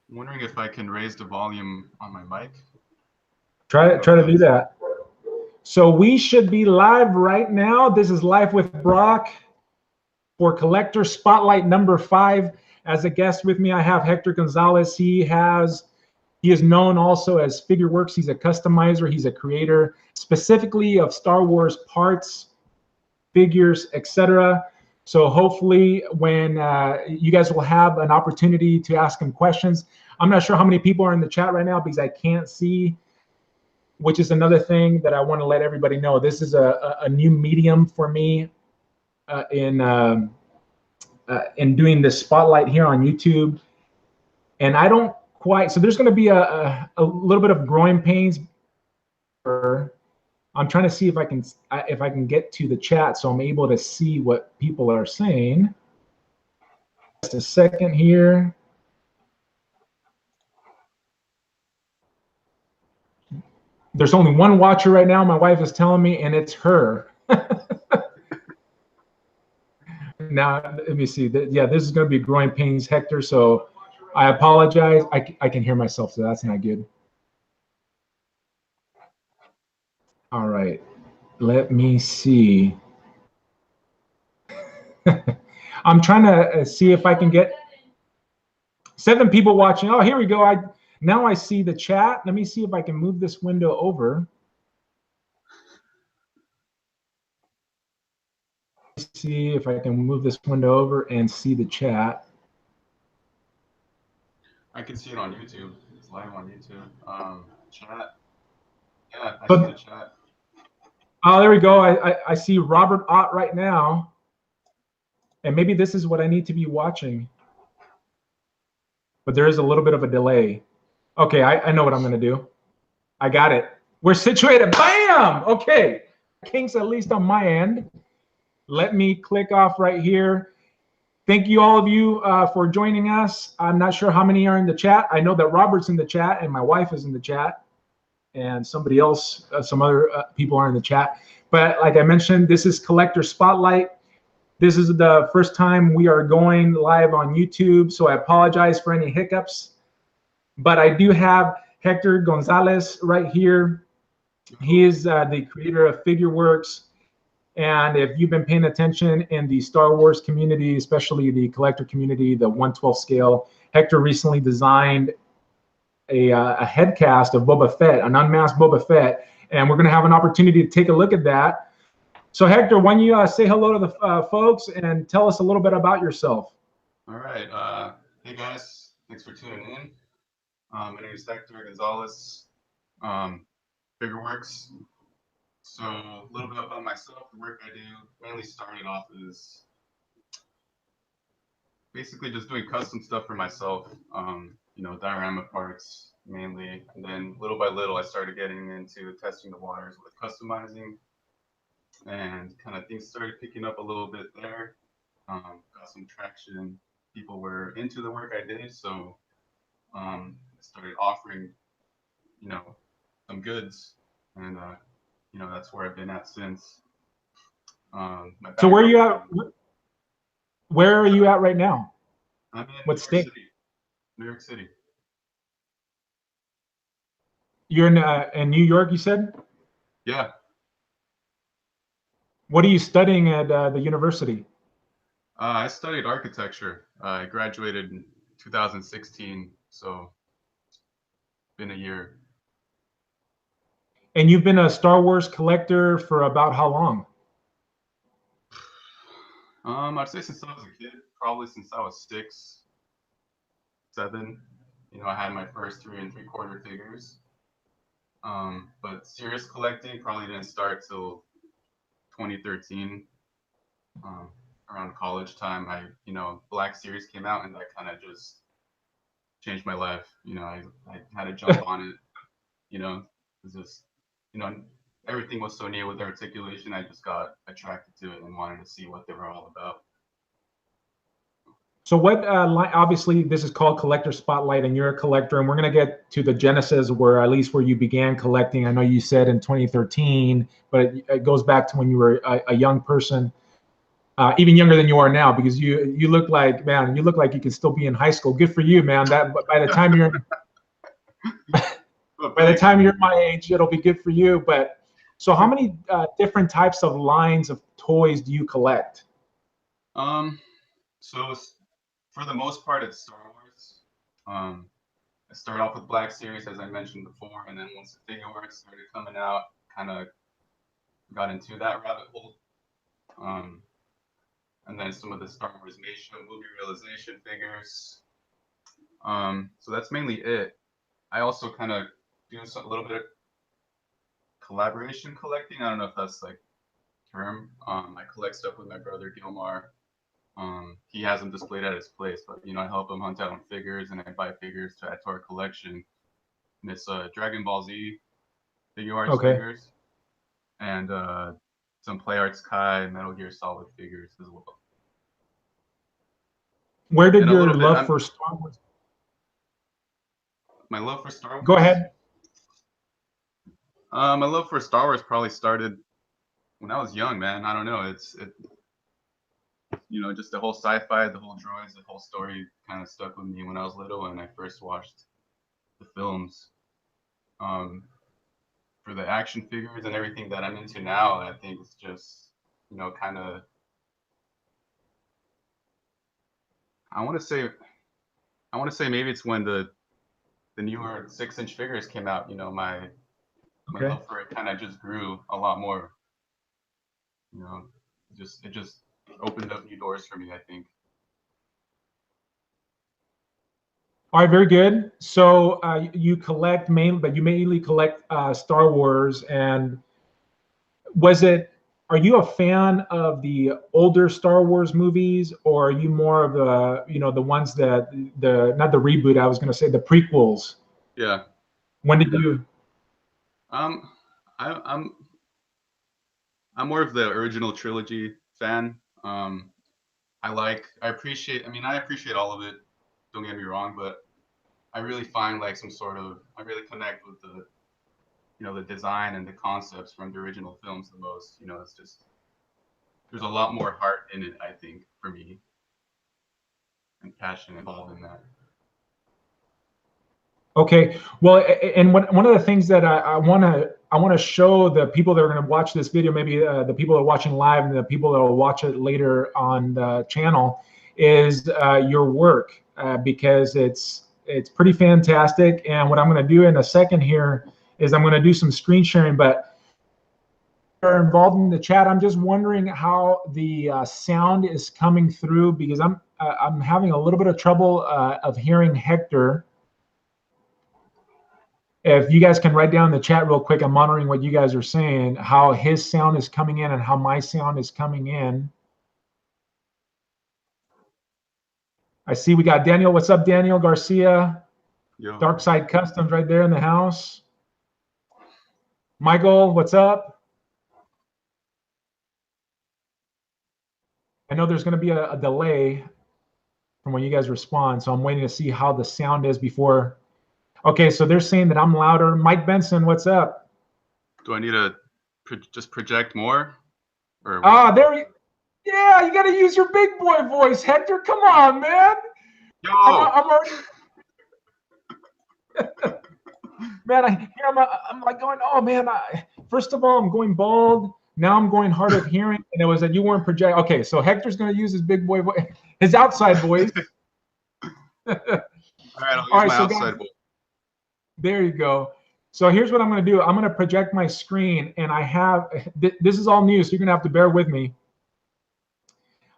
I'm wondering if I can raise the volume on my mic. Try to do that. So we should be live right now. This is Live with Brock for Collector Spotlight number 5. As a guest with me, I have Hector Gonzales. He is known also as FigureWorks. He's a customizer. He's a creator specifically of Star Wars parts, figures, etc. So hopefully when you guys will have an opportunity to ask him questions. I'm not sure how many people are in the chat right now because I can't see, which is another thing that I want to let everybody know. This is a new medium for me in doing this spotlight here on YouTube. And I don't quite, so there's going to be a little bit of growing pains. I'm trying to see if I can get to the chat so I'm able to see what people are saying. Just a second here. There's only one watcher right now, my wife is telling me, and it's her. Now, let me see. Yeah, this is going to be growing pains, Hector, so I apologize. I can hear myself, so that's not good. All right, let me see. I'm trying to see if I can get 7 people watching. Oh, here we go. Now I see the chat. Let me see if I can move this window over. Let's see if I can move this window over and see the chat. I can see it on YouTube. It's live on YouTube. Chat. Yeah, I see the chat. Oh, there we go. I see Robert Ott right now. And maybe this is what I need to be watching. But there is a little bit of a delay. Okay, I know what I'm going to do. I got it. We're situated. Bam! Okay. Kinks, at least on my end. Let me click off right here. Thank you, all of you, for joining us. I'm not sure how many are in the chat. I know that Robert's in the chat and my wife is in the chat. And somebody else, some other people are in the chat. But like I mentioned, this is Collector Spotlight. This is the first time we are going live on YouTube, so I apologize for any hiccups. But I do have Hector Gonzales right here. He is the creator of FigureWorks. And if you've been paying attention in the Star Wars community, especially the collector community, the 1/12 scale, Hector recently designed a head cast of Boba Fett, an unmasked Boba Fett, and we're going to have an opportunity to take a look at that. So Hector, why don't you say hello to the folks and tell us a little bit about yourself? All right. Hey guys, thanks for tuning in. My name is Hector Gonzales, FigureWorks. So a little bit about myself, the work I do. Mainly started off as basically just doing custom stuff for myself. You know, diorama parts mainly, and then little by little I started getting into testing the waters with customizing, and kind of things started picking up a little bit there. Got some traction. People were into the work I did, so I started offering, you know, some goods, and you know, that's where I've been at since. So where are you at? Where are you at right now? I'm in what state? City. New York City. You're in New York, you said? Yeah. What are you studying at the university? I studied architecture. I graduated in 2016, so it's been a year. And you've been a Star Wars collector for about how long? I'd say since I was a kid, probably since I was 6, 7. You know, I had my first 3 3/4 figures. But serious collecting probably didn't start till 2013. Around college time, you know, Black Series came out, and that kind of just changed my life. You know, I had to jump on it. You know, it was just, you know, everything was so near with articulation. I just got attracted to it and wanted to see what they were all about. So what, obviously this is called Collector Spotlight and you're a collector, and we're gonna get to the genesis where, at least where you began collecting. I know you said in 2013, but it goes back to when you were a young person. even younger than you are now, because you look like, man, you look like you can still be in high school. Good for you, man. That by the time you're by the time you're my age, it'll be good for you. But so, how many different types of lines of toys do you collect? So for the most part, it's Star Wars. I started off with Black Series, as I mentioned before, and then once the FigureWorks started coming out, kind of got into that rabbit hole. And then some of the Star Wars Nation movie realization figures. So that's mainly it. I also kind of do a little bit of collaboration collecting. I don't know if that's like term. I collect stuff with my brother Gilmar. He has them displayed at his place, but I help him hunt out on figures, and I buy figures to add to our collection. And it's Dragon Ball Z FigureWorks figures, and some Play Arts Kai Metal Gear Solid figures as well. Where did your love for Star Wars? My love for Star Wars. Go ahead. My love for Star Wars probably started when I was young, man. I don't know. Just the whole sci-fi, the whole droids, the whole story kind of stuck with me when I was little and I first watched the films. For the action figures and everything that I'm into now, I think it's just, kind of, I want to say maybe it's when the newer 6-inch figures came out, my love for it kind of just grew a lot more. It just opened up new doors for me, I think. All right, very good. So you collect but you mainly collect Star Wars. And are you a fan of the older Star Wars movies, or are you more of the ones that not the reboot, I was going to say the prequels? Yeah. When did you? I'm more of the original trilogy fan. I appreciate all of it. Don't get me wrong, but I really find like I really connect with the design and the concepts from the original films the most. It's just, there's a lot more heart in it, I think, for me, and passion involved in that. Okay, well, and one of the things that I want to show the people that are going to watch this video, maybe the people that are watching live and the people that will watch it later on the channel, is your work, because it's pretty fantastic. And what I'm going to do in a second here is I'm going to do some screen sharing, but are involved in the chat. I'm just wondering how the sound is coming through, because I'm having a little bit of trouble of hearing Hector. If you guys can write down in the chat real quick, I'm monitoring what you guys are saying, how his sound is coming in and how my sound is coming in. I see we got Daniel. What's up, Daniel Garcia? Yo. Dark Side Customs right there in the house. Michael, what's up? I know there's going to be a delay from when you guys respond, so I'm waiting to see how the sound is before. Okay, so they're saying that I'm louder. Mike Benson, what's up? Do I need to just project more? There you. Yeah, you got to use your big boy voice, Hector. Come on, man. Yo. I'm already. Man, I'm like going, oh man. First of all, I'm going bald. Now I'm going hard of hearing, and it was that you weren't projecting. Okay, so Hector's going to use his big boy voice, his outside voice. All right, I'll use my outside voice. There you go. So here's what I'm going to do. I'm going to project my screen, and I have this is all new, so you're going to have to bear with me.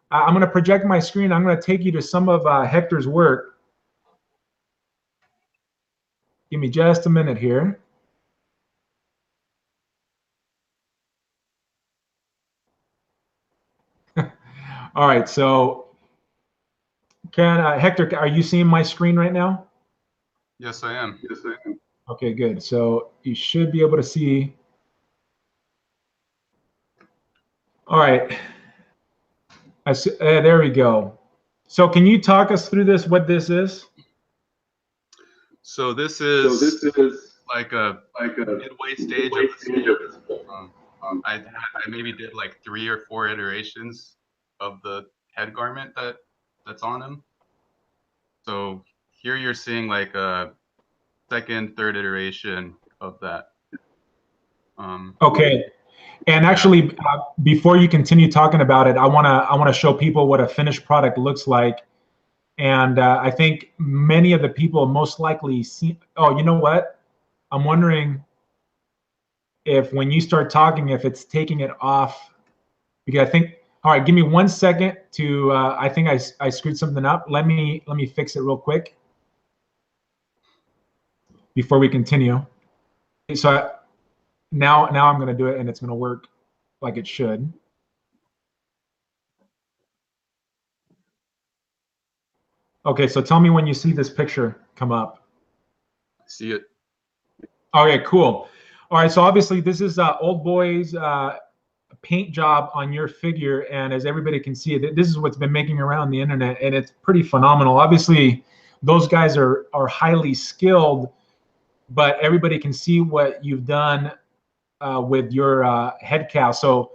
I'm going to project my screen. I'm going to take you to some of Hector's work. Give me just a minute here. All right, so Hector, are you seeing my screen right now? Yes, I am. Yes, I am. Okay, good. So you should be able to see. All right. There we go. So can you talk us through this, what this is? So this is like a midway stage of this. I maybe did like 3 or 4 iterations of the head garment that's on him. So here you're seeing like a second, third iteration of that. Okay. And Yeah. actually, before you continue talking about it, I wanna show people what a finished product looks like. And I think many of the people most likely see. Oh, you know what? I'm wondering if when you start talking, if it's taking it off, because I think. All right, give me 1 second to. I think I screwed something up. Let me fix it real quick before we continue. So now I'm going to do it, and it's going to work like it should. Okay, so tell me when you see this picture come up. I see it. Okay, cool. All right, so obviously this is Old Boy's paint job on your figure, and as everybody can see, this is what's been making around the internet, and it's pretty phenomenal. Obviously, those guys are highly skilled, but everybody can see what you've done with your head cast. So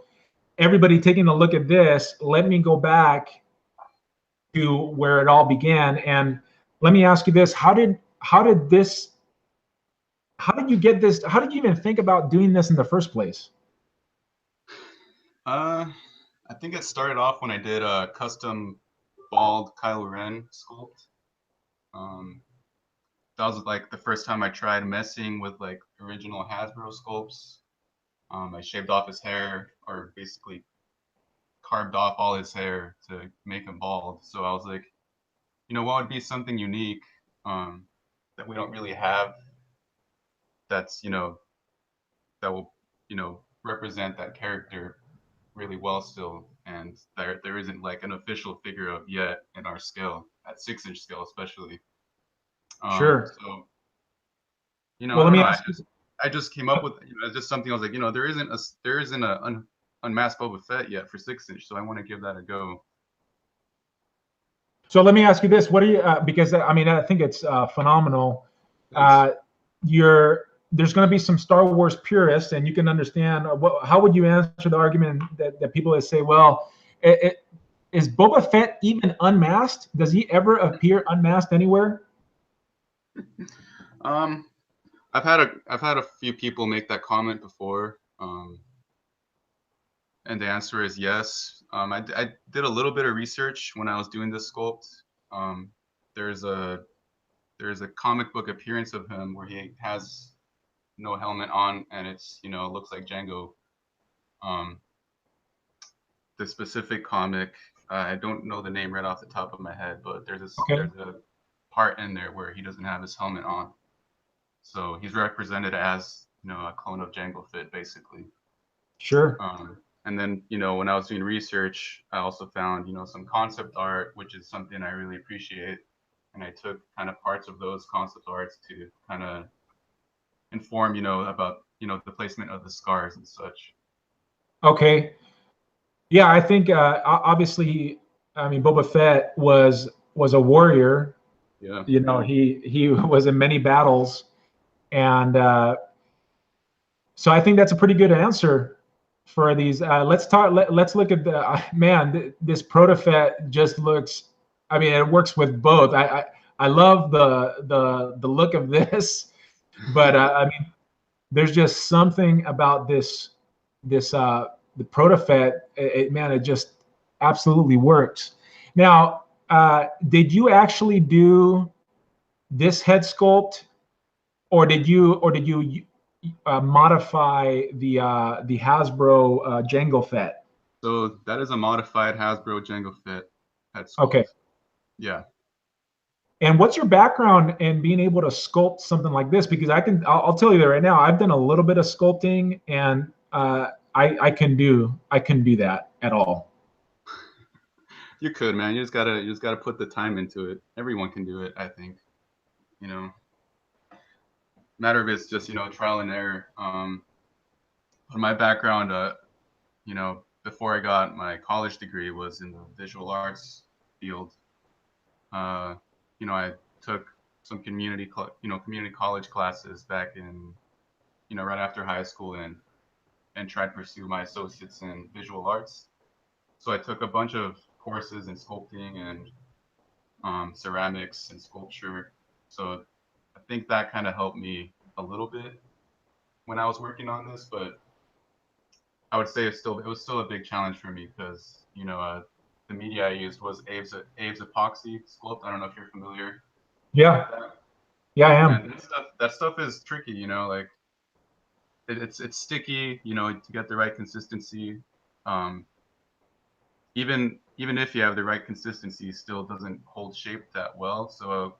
everybody taking a look at this, let me go back to where it all began, and let me ask you this: how did you get this? How did you even think about doing this in the first place? Uh, I think it started off when I did a custom bald Kylo Ren sculpt. Um, that was like the first time I tried messing with like original Hasbro sculpts. I shaved off his hair, or basically carved off all his hair to make him bald. So I was like, what would be something unique that we don't really have that's, that will, represent that character really well still. And there isn't like an official figure of yet in our scale, at 6-inch scale especially. Sure. So, Well, I let don't me know. ask you. I just came up with just something. I was like, there isn't a unmasked Boba Fett yet for 6-inch, so I want to give that a go. So let me ask you this: what do you? Because I mean, I think it's phenomenal. Thanks. There's going to be some Star Wars purists, and you can understand. How would you answer the argument that people that say, well, is Boba Fett even unmasked? Does he ever appear unmasked anywhere? Um, I've had a few people make that comment before. And the answer is yes. I did a little bit of research when I was doing this sculpt. Um, there's a there's a comic book appearance of him where he has no helmet on, and it looks like Django. Um, the specific comic, I don't know the name right off the top of my head, but Okay, there's a part in there where he doesn't have his helmet on, so he's represented as a clone of Jango Fett, basically. sure. And then, when I was doing research, I also found, some concept art, which is something I really appreciate. And I took kind of parts of those concept arts to kind of inform, about, the placement of the scars and such. Okay, yeah, I think obviously, I mean, Boba Fett was a warrior. Yeah. He was in many battles, and so I think that's a pretty good answer for these. Let's talk. Let's look at the man. This Protofet just looks. I mean, it works with both. I love the look of this, but I mean, there's just something about this the Protofet. Man, it just absolutely works. Now, did you actually do this head sculpt, or did you modify the Hasbro Jango Fett? So that is a modified Hasbro Jango Fett head Okay. sculpt. Yeah. And what's your background in being able to sculpt something like this? Because I'll tell you that right now. I've done a little bit of sculpting, and I can do that at all. You could, man. You just gotta put the time into it. Everyone can do it, I think. You know, matter of it's just trial and error. For my background, before I got my college degree, was in the visual arts field. Uh, I took some community college classes back in, right after high school, and tried to pursue my associates in visual arts. So I took a bunch of courses in sculpting and ceramics and sculpture. So I think that kind of helped me a little bit when I was working on this, but I would say it was still a big challenge for me because the media I used was Abe's epoxy sculpt. I don't know if you're familiar Yeah, with that. yeah, I am. And that stuff is tricky, like it's sticky, to get the right consistency. Um, even if you have the right consistency, it still doesn't hold shape that well. So,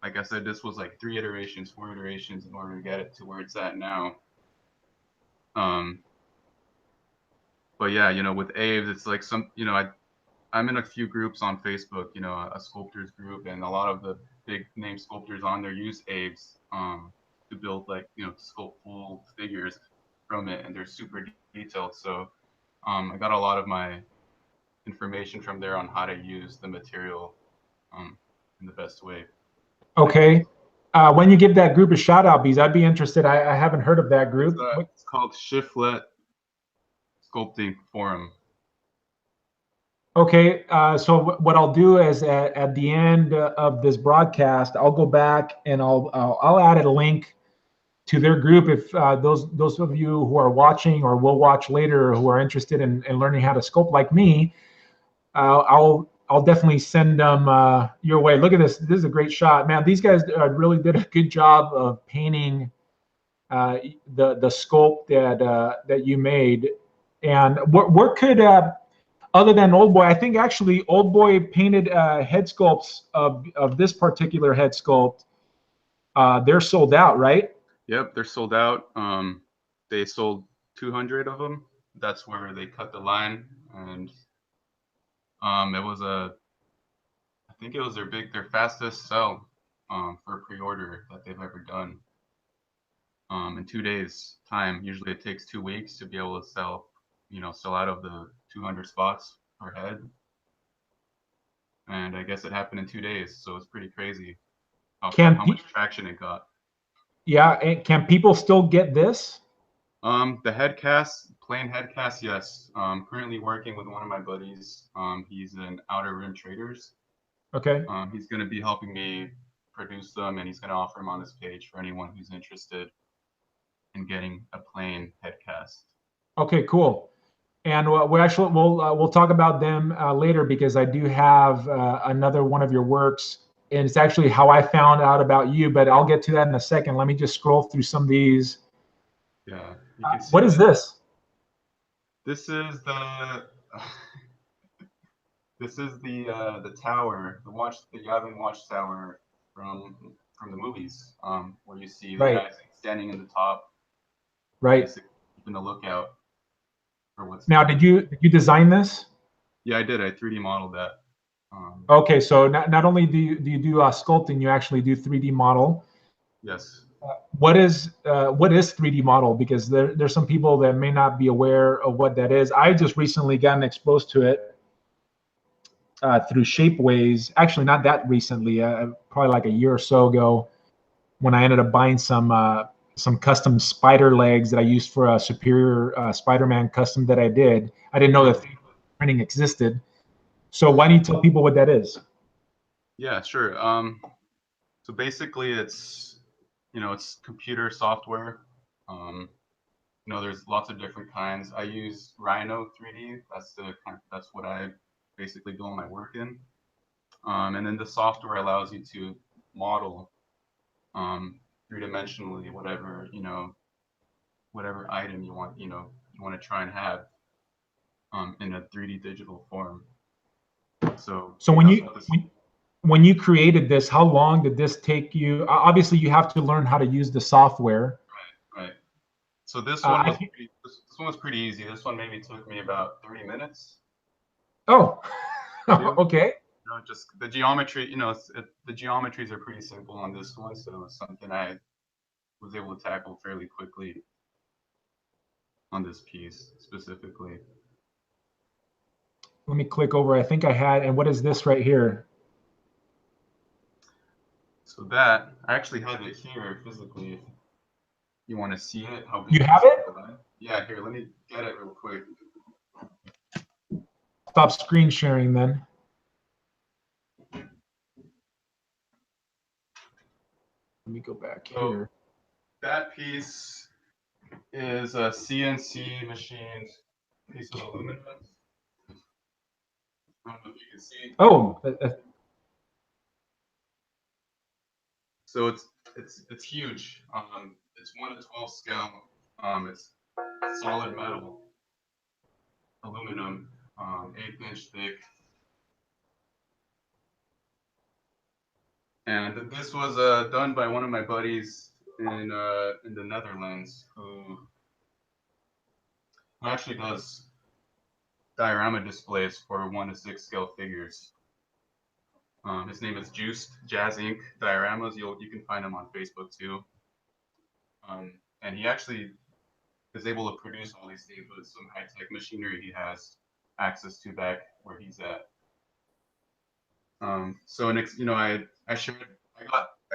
like I said, this was like 3 iterations, 4 iterations in order to get it to where it's at now. Um, but yeah, with Aves, it's like I'm in a few groups on Facebook, a sculptors group, and a lot of the big name sculptors on there use Aves to build to sculpt full figures from it, and they're super detailed. So I got a lot of my information from there on how to use the material in the best way. Okay. When you give that group a shout out, Bees, I'd be interested. I haven't heard of that group. It's called Shiflet Sculpting Forum. Okay, so what I'll do is at the end of this broadcast, I'll go back and I'll add a link to their group if those of you who are watching or will watch later who are interested in learning how to sculpt like me, I'll definitely send them your way. Look at this. This is a great shot, man. These guys really did a good job of painting the sculpt that you made. And where could other than Old Boy, I think actually Old Boy painted head sculpts of this particular head sculpt. They're sold out, right? Yep, they're sold out. They sold 200 of them. That's where they cut the line, and I think it was their fastest sell for pre-order that they've ever done. In 2 days time. Usually it takes 2 weeks to be able to sell out of the 200 spots per head. And I guess it happened in 2 days, so it's pretty crazy how much traction it got. Yeah, and can people still get this? The head cast, plain head cast, yes. Currently working with one of my buddies. He's in Outer Rim Traders. Okay. He's going to be helping me produce them, and he's going to offer them on his page for anyone who's interested in getting a plain head cast. Okay, cool. And we'll talk about them later because I do have another one of your works, and it's actually how I found out about you. But I'll get to that in a second. Let me just scroll through some of these. Yeah, you can see what is this? This is the the tower, the Yavin Watchtower from the movies, where you see the Right. guy standing in the top, Right. basically keeping a lookout for what's Now, coming. did you design this? Yeah, I did. I 3D modeled that. Okay, so not only do you do sculpting, you actually do 3D model. Yes. What is 3D model? Because there's some people that may not be aware of what that is. I just recently gotten exposed to it through Shapeways. Actually, not that recently. Probably like a year or so ago, when I ended up buying some custom spider legs that I used for a Superior Spider-Man custom that I did. I didn't know that 3D printing existed. So why don't you tell people what that is? Yeah, sure. So basically, it's computer software. There's lots of different kinds. I use Rhino 3D. That's what I basically do all my work in. And then the software allows you to model 3-dimensionally whatever item you want to try and have in a 3D digital form. So when you created this, how long did this take you? Obviously, you have to learn how to use the software. Right. So this one was pretty easy. This one maybe took me about 30 minutes. Oh, okay. Just the geometry. The geometries are pretty simple on this one, so it's something I was able to tackle fairly quickly on this piece specifically. Let me click over. I think I had. And what is this right here? So that I actually have it here physically. If you want to see it, how big you have it? Yeah, here. Let me get it real quick. stop screen sharing then. Let me go back here. That piece is a CNC machined piece of aluminum. I don't know if you can see. Oh, so it's huge. It's 1:12 scale. It's solid metal, aluminum, 1/8 thick. And this was done by one of my buddies in the Netherlands, who actually does diorama displays for 1:6 scale figures. His name is Juiced Jazz Inc. Dioramas. You can find him on Facebook too. And he actually is able to produce all these things with some high-tech machinery he has access to back where he's at. So next, I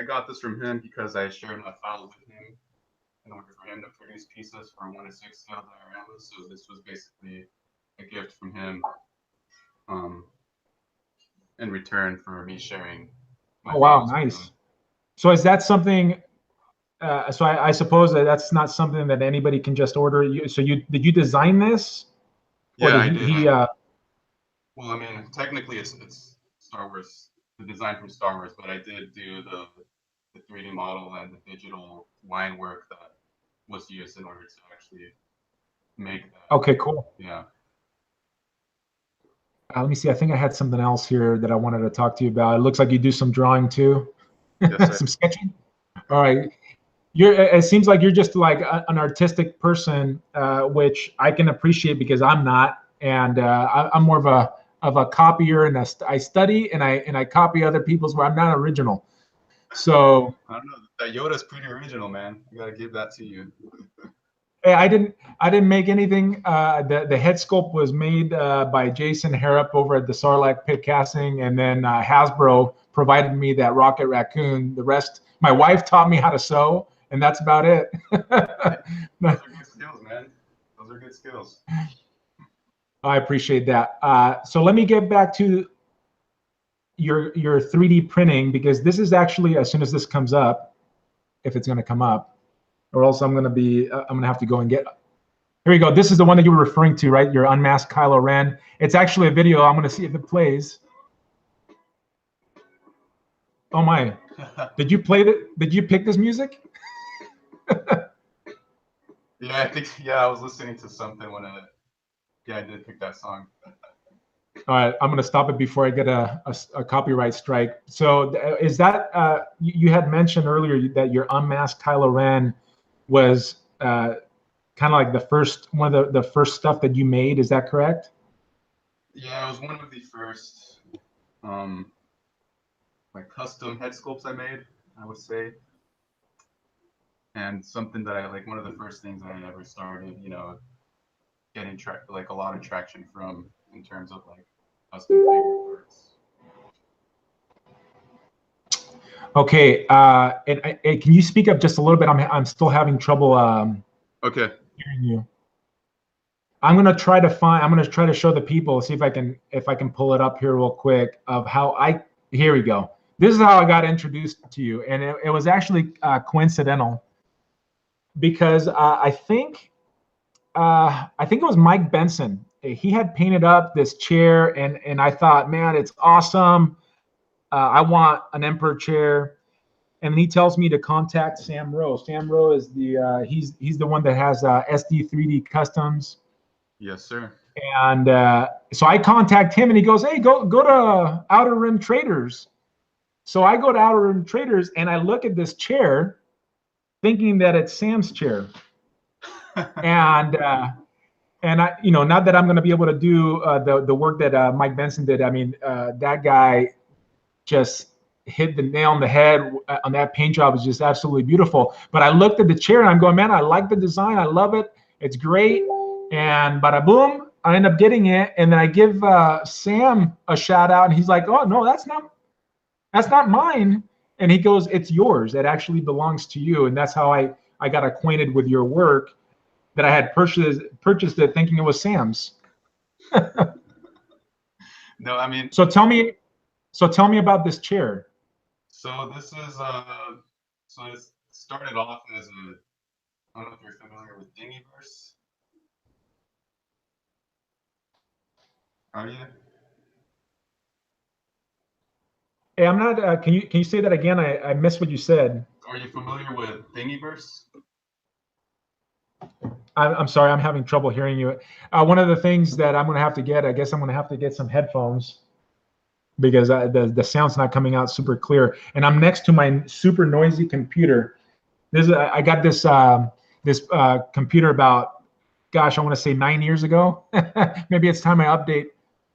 got this from him because I shared my file with him in order for him to produce pieces for 1:6 scale dioramas. So this was basically a gift from him, in return for me sharing my wow, nice. So is that something? So I suppose that's not something that anybody can just order. So did you design this? Yeah, I did. Well, I mean, technically it's Star Wars, the design from Star Wars, but I did do the 3D model and the digital line work that was used in order to actually make that. Okay, cool. Yeah. Let me see. I think I had something else here that I wanted to talk to you about. It looks like you do some drawing too. Yes, some sketching. All right. It seems like you're just like an artistic person, which I can appreciate because I'm not, and I'm more of a copier, and I study and I copy other people's where I'm not original. So I don't know. That Yoda's pretty original, man. I gotta give that to you. I didn't make anything. The head sculpt was made by Jason Harrop over at the Sarlacc Pit Casting, and then Hasbro provided me that rocket raccoon. The rest, my wife taught me how to sew, and that's about it. Those are good skills, man. Those are good skills. I appreciate that. So let me get back to your 3D printing, because this is actually, as soon as this comes up, if it's going to come up, or else I'm going to have to go and get. Here we go. This is the one that you were referring to, right? Your unmasked Kylo Ren. It's actually a video. I'm going to see if it plays. Oh my! Did you play it? Did you pick this music? Yeah, I think. Yeah, I was listening to something when I did pick that song. All right, I'm going to stop it before I get a copyright strike. So is that, you had mentioned earlier that your unmasked Kylo Ren was kind of like one of the first stuff that you made. Is that correct? Yeah, it was one of the first like custom head sculpts I made, I would say. And something that one of the first things I ever started, getting like a lot of traction from in terms of like custom FigureWorks. Okay, and can you speak up just a little bit? I'm still having trouble okay. hearing you. I'm gonna try to show the people, see if I can pull it up here real quick of how here we go. This is how I got introduced to you, and it was actually coincidental, because I think it was Mike Benson. He had painted up this chair, and I thought, man, it's awesome. I want an Emperor chair. And he tells me to contact Sam Rowe. Sam Rowe is he's the one that has SD3D Customs. Yes, sir. And so I contact him, and he goes, "Hey, go to Outer Rim Traders." So I go to Outer Rim Traders, and I look at this chair, thinking that it's Sam's chair. and I, not that I'm going to be able to do the work that Mike Benson did. I mean, that guy just hit the nail on the head on that paint job. Is just absolutely beautiful. But I looked at the chair, and I'm going, man, I like the design. I love it. It's great. And bada boom, I end up getting it. And then I give Sam a shout out, and he's like, oh no, that's not mine. And he goes, it's yours. It actually belongs to you. And that's how I got acquainted with your work, that I had purchased it thinking it was Sam's. No, I mean, So tell me about this chair. so this is so it started off as a, I don't know if you're familiar with Thingiverse. Are you? Hey, I'm not. Can you say that again? I missed what you said. Are you familiar with Thingiverse? I'm sorry. I'm having trouble hearing you. One of the things that I'm going to have to get, I guess I'm going to have to get some headphones because the sound's not coming out super clear. And I'm next to my super noisy computer. I got this computer about, gosh, I want to say 9 years ago. Maybe it's time I update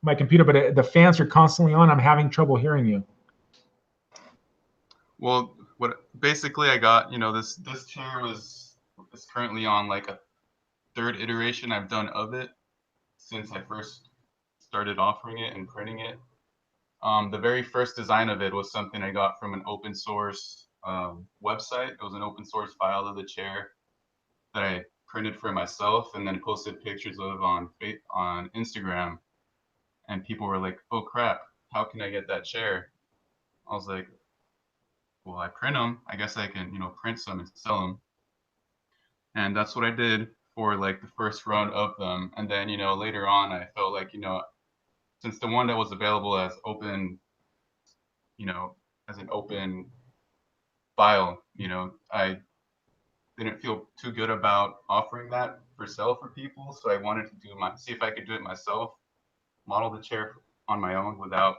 my computer, but the fans are constantly on. I'm having trouble hearing you. Well, what basically I got, this chair is currently on like a third iteration I've done of it since I first started offering it and printing it. The very first design of it was something I got from an open source website. It was an open source file of the chair that I printed for myself and then posted pictures of on Instagram. And people were like, "Oh crap, how can I get that chair?" I was like, "Well, I print them. I guess I can, print some and sell them." And that's what I did for like the first run of them. And then, later on, I felt like, since the one that was available as open, you know, as an open file, I didn't feel too good about offering that for sale for people. So I wanted to see if I could do it myself, model the chair on my own without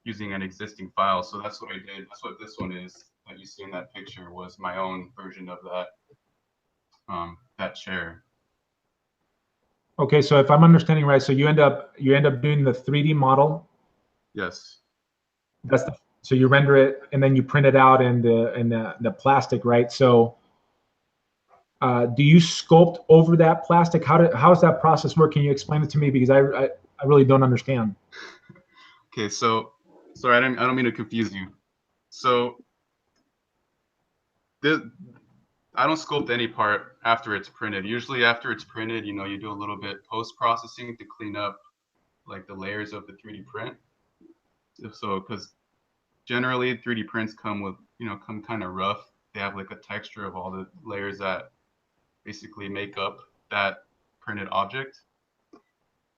using an existing file. So that's what I did. That's what this one is that you see in that picture was my own version of that chair. Okay, so if I'm understanding right, so you end up doing the 3D model. Yes. So you render it and then you print it out in the plastic, right? So do you sculpt over that plastic? How does that process work? Can you explain it to me because I really don't understand. Okay, so sorry, I don't mean to confuse you. So this, I don't sculpt any part after it's printed. Usually after it's printed, you do a little bit post processing to clean up like the layers of the 3D print. So because generally 3D prints come kind of rough. They have like a texture of all the layers that basically make up that printed object.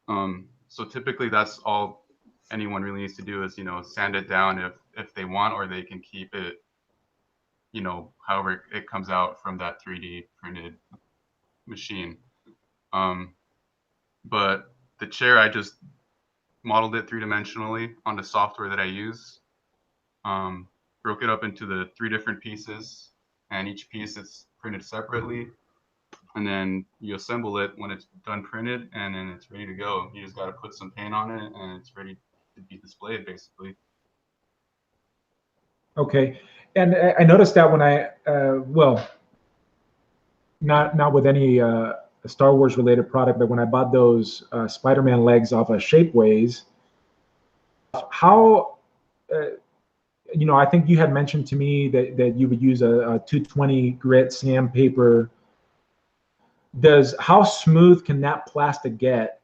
So typically that's all anyone really needs to do is, sand it down if they want, or they can keep it, however it comes out from that 3D printed machine. Um, but the chair, I just modeled it three-dimensionally on the software that I use. Broke it up into the three different pieces, and each piece is printed separately. And then you assemble it when it's done printed, and then it's ready to go. You just got to put some paint on it, and it's ready to be displayed, basically. Okay, and I noticed that when well, not with any Star Wars related product, but when I bought those Spider-Man legs off of Shapeways, how I think you had mentioned to me that you would use a 220 grit sandpaper. How smooth can that plastic get?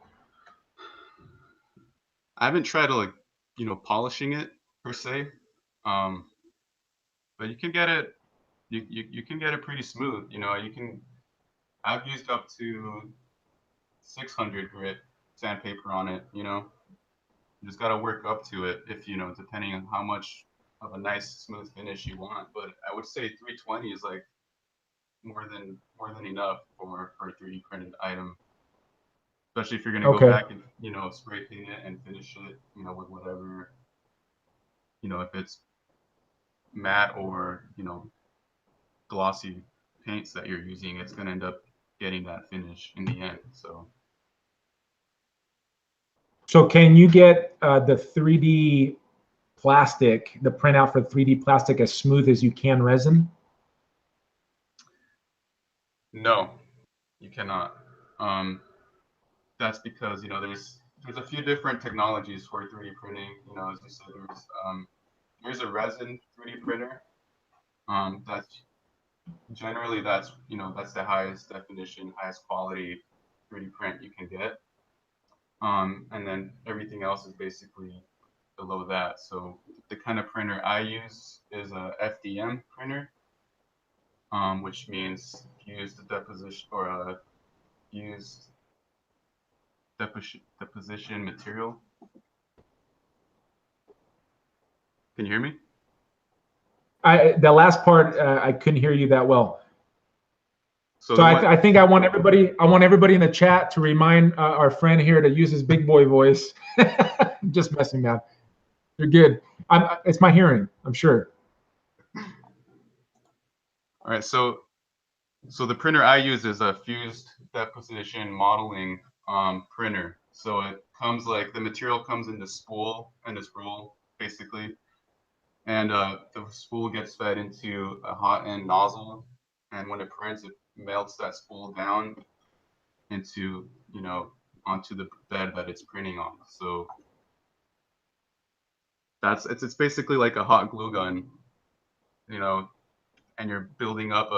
I haven't tried to polishing it per se, um, but you can get it. You can get it pretty smooth. You can. I've used up to 600 grit sandpaper on it. You just got to work up to it if depending on how much of a nice smooth finish you want. But I would say 320 is like more than enough for a 3D printed item, especially if you're gonna go Okay. back and spray paint it and finish it with whatever if it's matte or glossy paints that you're using, it's gonna end up getting that finish in the end. So can you get the 3D plastic, the printout for 3D plastic, as smooth as you can resin? No, you cannot. That's because there's a few different technologies for 3D printing. As you said, there's a resin 3D printer. That's generally that's the highest definition, highest quality 3D print you can get. and then everything else is basically below that. So the kind of printer I use is a FDM printer, which means fused deposition or fused deposition material. Can you hear me? The last part, I couldn't hear you that well. So So I think I want everybody in the chat to remind our friend here to use his big boy voice. I'm just messing, man. You're good. It's my hearing, I'm sure. All right, so the printer I use is a fused deposition modeling printer. So it comes like the material comes in this spool and this roll basically, and the spool gets fed into a hot end nozzle, and when it prints, it melts that spool down into onto the bed that it's printing on. So it's basically like a hot glue gun, you know, and you're building up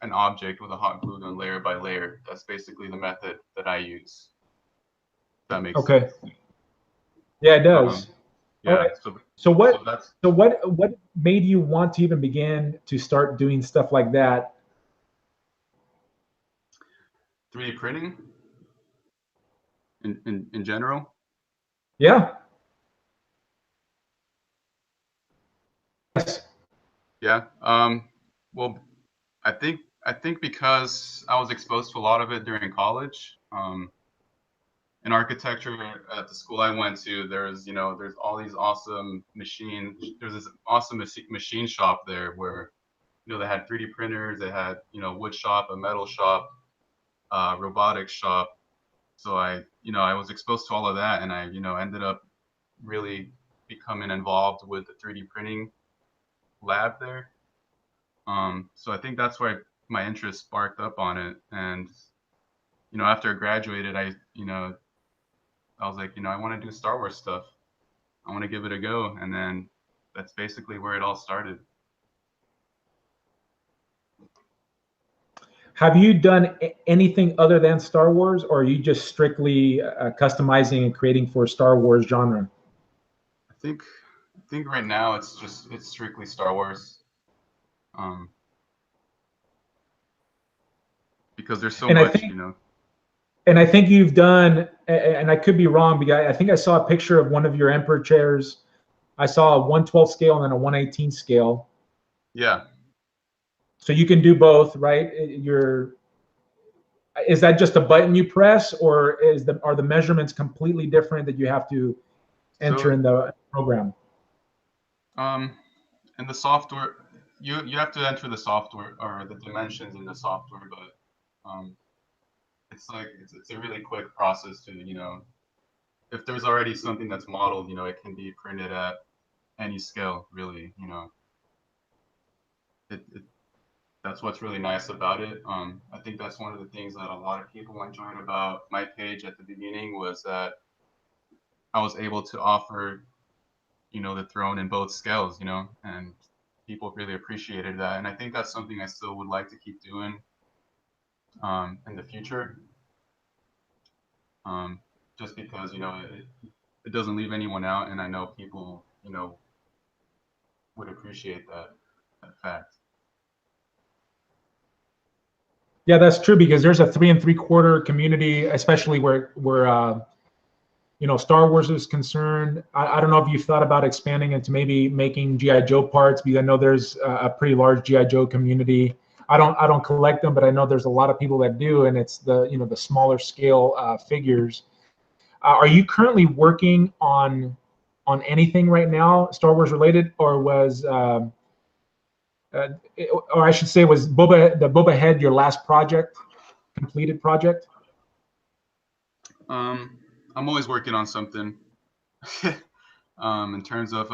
an object with a hot glue gun layer by layer. That's basically the method that I use. If that makes Okay. sense. Yeah, it does. All Yeah. right. So That's what made you want to even begin to start doing stuff like that? 3D printing in general. Yeah. Yes. Yeah. Well, I think because I was exposed to a lot of it during college. In architecture at the school I went to, there's all these awesome machines. There's this awesome machine shop there where they had 3D printers, they had wood shop, a metal shop, robotics shop. So I was exposed to all of that, and I ended up really becoming involved with the 3D printing lab there. So I think that's where my interest sparked up on it, and after I graduated, I was like, I want to do Star Wars stuff. I want to give it a go, and then that's basically where it all started. Have you done anything other than Star Wars, or are you just strictly customizing and creating for Star Wars genre? I think right now it's strictly Star Wars, um, because there's so And I much, think and I think you've done, and I could be wrong, because I think I saw a picture of one of your Emperor chairs. I saw a 112 scale and then a 118 scale. Yeah. So you can do both, right? Is that just a button you press, or are the measurements completely different that you have to enter So in the program? in the software, you have to enter the software or the dimensions in the software, but it's like it's a really quick process to if there's already something that's modeled, it can be printed at any scale, really. It that's what's really nice about it. I think that's one of the things that a lot of people enjoyed about my page at the beginning was that I was able to offer, the throne in both scales, and people really appreciated that. And I think that's something I still would like to keep doing in the future, just because, it doesn't leave anyone out, and I know people, would appreciate that fact. Yeah, that's true, because there's a 3 3/4 community, especially where Star Wars is concerned. I don't know if you've thought about expanding into maybe making GI Joe parts, because I know there's a pretty large GI Joe community. I don't collect them, but I know there's a lot of people that do, and it's the smaller scale figures. Are you currently working on anything right now, Star Wars related, or uh, or I should say, was Boba Head your last project, completed project? I'm always working on something. In terms of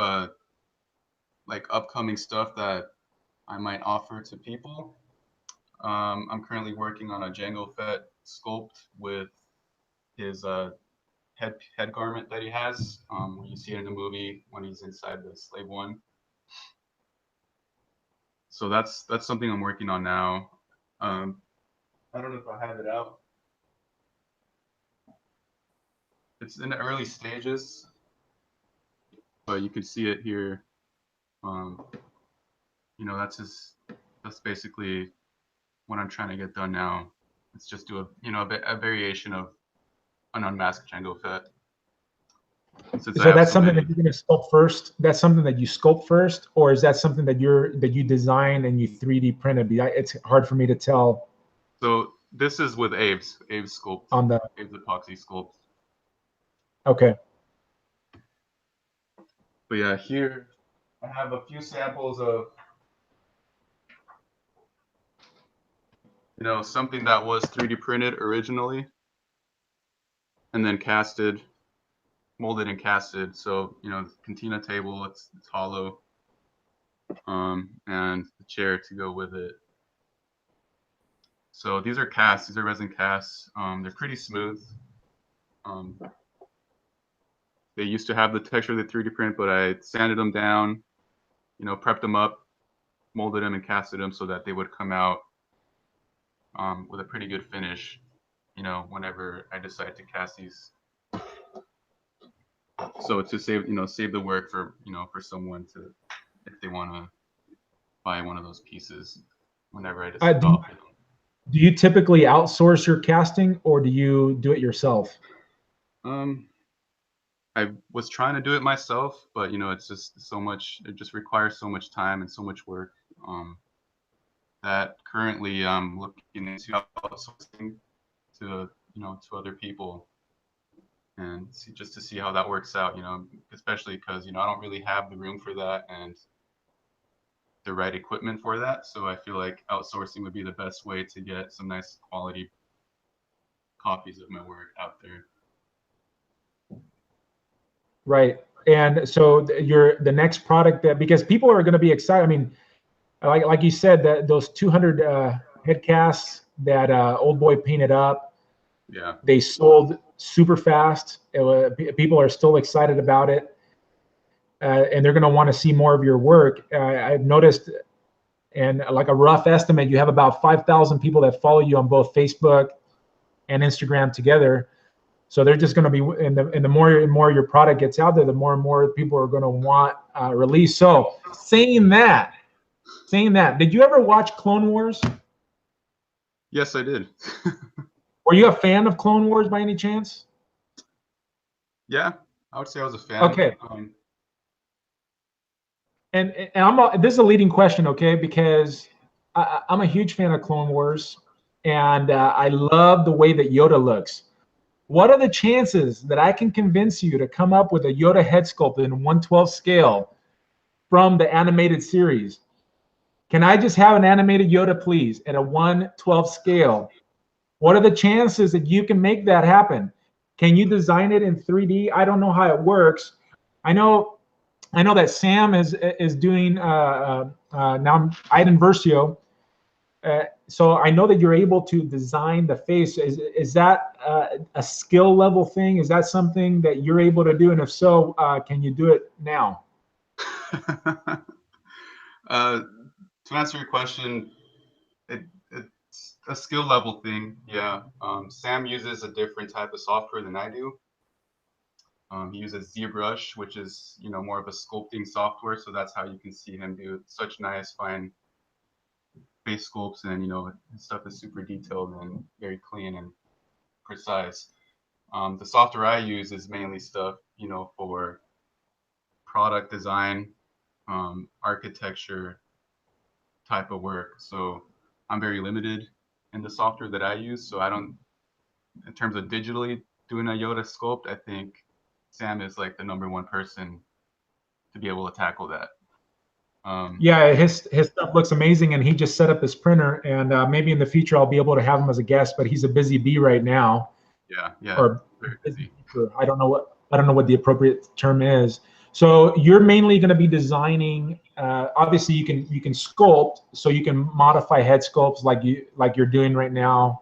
like upcoming stuff that I might offer to people. I'm currently working on a Jango Fett sculpt with his head garment that he has. When you see it in the movie when he's inside the Slave One. So that's something I'm working on now. I don't know if I have it out. It's in the early stages, but you can see it here. You know, that's basically what I'm trying to get done now. Let's just do a variation of an unmasked Django Fett. Since I So have that's so something many. that you're going to sculpt first. That's something that you sculpt first, or is that something that you design and you 3D printed? It's hard for me to tell So this is with Abe's sculpt, on the. Abe's epoxy sculpt. Okay. But yeah, here I have a few samples of, you know, something that was 3D printed originally, and then casted, molded and casted. So you know, the cantina table, it's hollow, and the chair to go with it. So these are casts. These are resin casts. They're pretty smooth. They used to have the texture of the 3D print, but I sanded them down, you know, prepped them up, molded them, and casted them so that they would come out with a pretty good finish, you know, whenever I decide to cast these. So to save, you know, save the work for, you know, for someone to, if they want to buy one of those pieces, whenever I decide to offer them. Do you typically outsource your casting, or do you do it yourself? I was trying to do it myself, but you know, it's just so much. It just requires so much time and so much work. That currently I'm looking into outsourcing to, you know, to other people, and see, just to see how that works out. You know, especially because, you know, I don't really have the room for that and the right equipment for that. So I feel like outsourcing would be the best way to get some nice quality copies of my work out there. Right. And so the next product that, because people are going to be excited. I mean, like you said, that those 200 head casts that Old Boy painted up, Yeah, they sold super fast. People are still excited about it, and they're going to want to see more of your work. I've noticed, and like a rough estimate, you have about 5,000 people that follow you on both Facebook and Instagram together. So they're just going to be, and the more and more your product gets out there, the more and more people are going to want release. So saying that, did you ever watch Clone Wars? yes, I did. Were you a fan of Clone Wars by any chance? Yeah, I would say I was a fan. Okay. And this is a leading question, okay? Because I'm a huge fan of Clone Wars, and I love the way that Yoda looks. What are the chances that I can convince you to come up with a Yoda head sculpt in 1/12 scale from the animated series? Can I just have an animated Yoda, please, at a 1/12 scale? What are the chances that you can make that happen? Can you design it in 3D? I don't know how it works. I know that Sam is doing now Iden Versio. So I know that you're able to design the face. Is that a skill level thing? Is that something that you're able to do? And if so, can you do it now? To answer your question, it's a skill level thing. Yeah. Sam uses a different type of software than I do. He uses ZBrush, which is, you know, more of a sculpting software. So that's how you can see him do such nice, fine face sculpts, and, you know, his stuff is super detailed and very clean and precise. The software I use is mainly stuff, you know, for product design, architecture type of work. So I'm very limited in the software that I use. So I don't, in terms of digitally doing a Yoda sculpt, I think Sam is like the #1 person to be able to tackle that. Yeah, his stuff looks amazing, and he just set up his printer. And maybe in the future I'll be able to have him as a guest, but he's a busy bee right now. Yeah, Or very busy. I don't know what the appropriate term is. So you're mainly going to be designing. Obviously, you can sculpt, so you can modify head sculpts like you're doing right now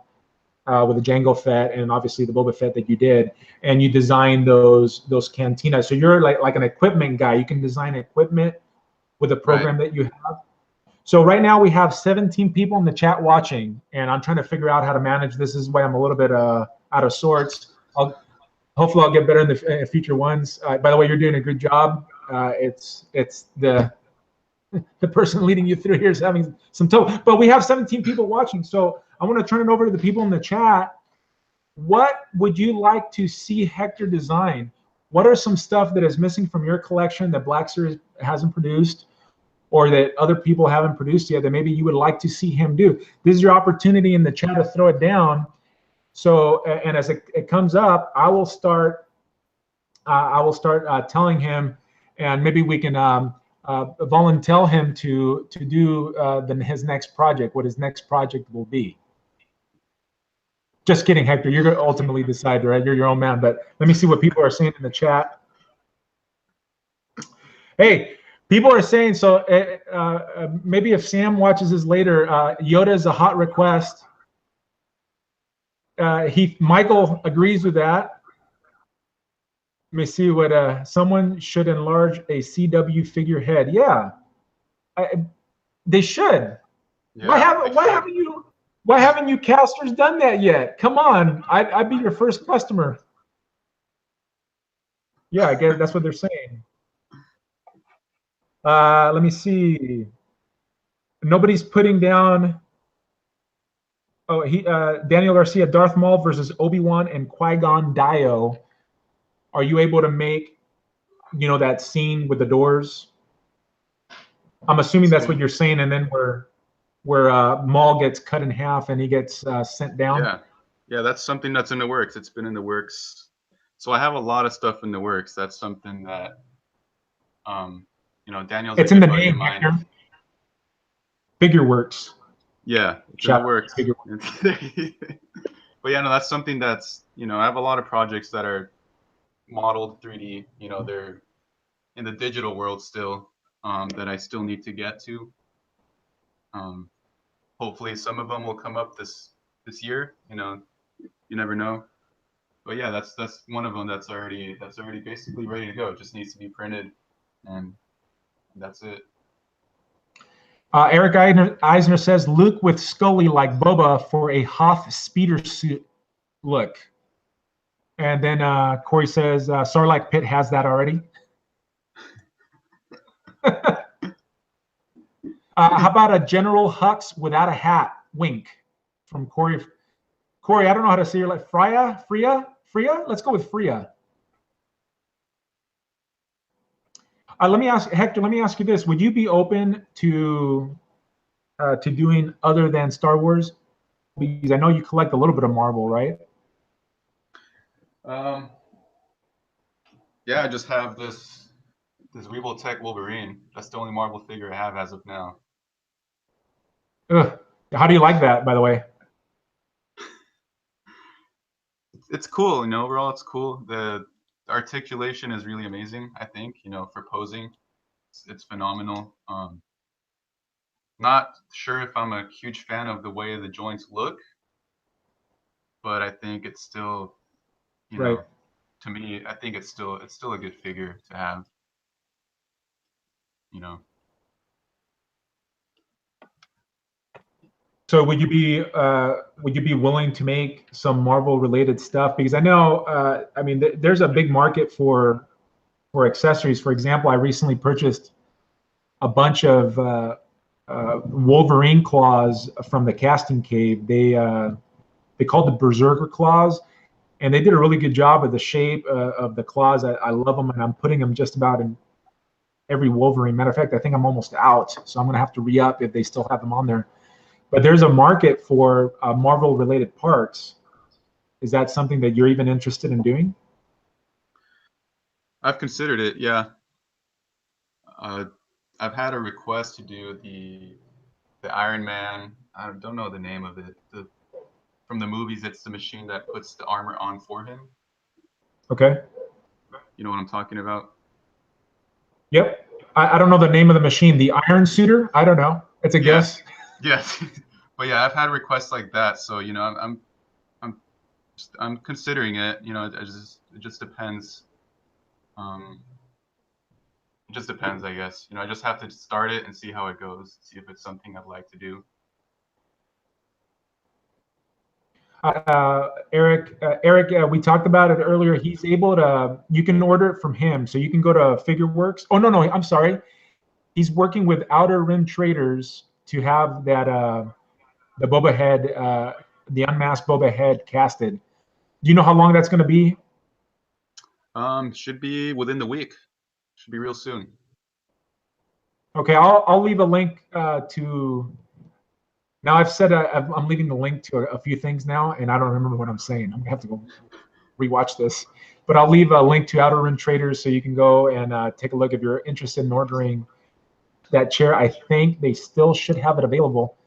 with the Django Fett, and obviously the Boba Fett that you did, and you design those cantinas. So you're like an equipment guy. You can design equipment with a program that you have. So right now we have 17 people in the chat watching, and I'm trying to figure out how to manage this. This is why I'm a little bit out of sorts. hopefully I'll get better in the future ones. By the way, you're doing a good job. It's the person leading you through here is having some trouble. But we have 17 people watching, so I want to turn it over to the people in the chat. What would you like to see Hector design? What are some stuff that is missing from your collection that Black Series hasn't produced, or that other people haven't produced yet that maybe you would like to see him do? This is your opportunity in the chat to throw it down. So, and as it comes up, I will start telling him, and maybe we can volunteer him to do his next project, what his next project will be. Just kidding, Hector. You're going to ultimately decide, right? You're your own man. But let me see what people are saying in the chat. Hey, people are saying, so maybe if Sam watches this later, Yoda is a hot request. Michael agrees with that. Let me see what someone should enlarge a CW figurehead. Yeah, they should. Yeah, Why haven't you casters done that yet? Come on, I'd be your first customer. Yeah, I guess that's what they're saying. Let me see. Nobody's putting down. Oh, Daniel Garcia, Darth Maul versus Obi-Wan and Qui-Gon Dio. Are you able to make, that scene with the doors? I'm assuming that's what you're saying, and then where Maul gets cut in half and he gets sent down. Yeah, that's something that's in the works. It's been in the works. So I have a lot of stuff in the works. That's something that, Daniel's it's a in good the buddy name, of mine. Hector. FigureWorks. Yeah, it's in the works. But yeah, no, that's something that's, I have a lot of projects that are modeled 3D. They're in the digital world still, that I still need to get to. Hopefully some of them will come up this year. You never know. But yeah, that's one of them that's already basically ready to go. It just needs to be printed, and that's it. Eric Eisner says Luke with Scully like Boba for a Hoth speeder suit look. And then Corey says Sarlacc Pit has that already. How about a General Hux without a hat? Wink from Corey. Corey, I don't know how to say your like Freya. Let's go with Freya. Let me ask Hector. Let me ask you this: would you be open to doing other than Star Wars? Because I know you collect a little bit of Marvel, right? Yeah, I just have this Weevil Tech Wolverine. That's the only Marvel figure I have as of now. Ugh. How do you like that, by the way? It's cool, overall it's cool. The articulation is really amazing, I think, for posing. It's phenomenal. Not sure if I'm a huge fan of the way the joints look, but I think it's still, Right. To me, I think it's still a good figure to have. So would you be willing to make some Marvel related stuff? Because I know, there's a big market for accessories. For example, I recently purchased a bunch of Wolverine claws from the casting cave. They called the Berserker claws, and they did a really good job of the shape of the claws. I love them, and I'm putting them just about in every Wolverine. Matter of fact, I think I'm almost out, so I'm gonna have to re-up if they still have them on there. But there's a market for Marvel-related parts. Is that something that you're even interested in doing? I've considered it, yeah. I've had a request to do the Iron Man. I don't know the name of it. From the movies, it's the machine that puts the armor on for him. Okay. You know what I'm talking about? Yep. I don't know the name of the machine. The Iron Suitor? I don't know. It's a guess. Yes. But yeah, I've had requests like that. So I'm considering it. It just depends. It just depends, I guess. I just have to start it and see how it goes. See if it's something I'd like to do. Eric, we talked about it earlier. He's able to. You can order it from him, so you can go to FigureWorks. Oh no, I'm sorry. He's working with Outer Rim Traders to have that the Boba Head, the unmasked Boba Head casted. Do you know how long that's going to be? Should be within the week. Should be real soon. Okay, I'll leave a link to. Now I've said I'm leaving the link to a few things now, and I don't remember what I'm saying. I'm gonna have to go rewatch this, but I'll leave a link to Outer Rim Traders so you can go and take a look if you're interested in ordering that chair. I think they still should have it available.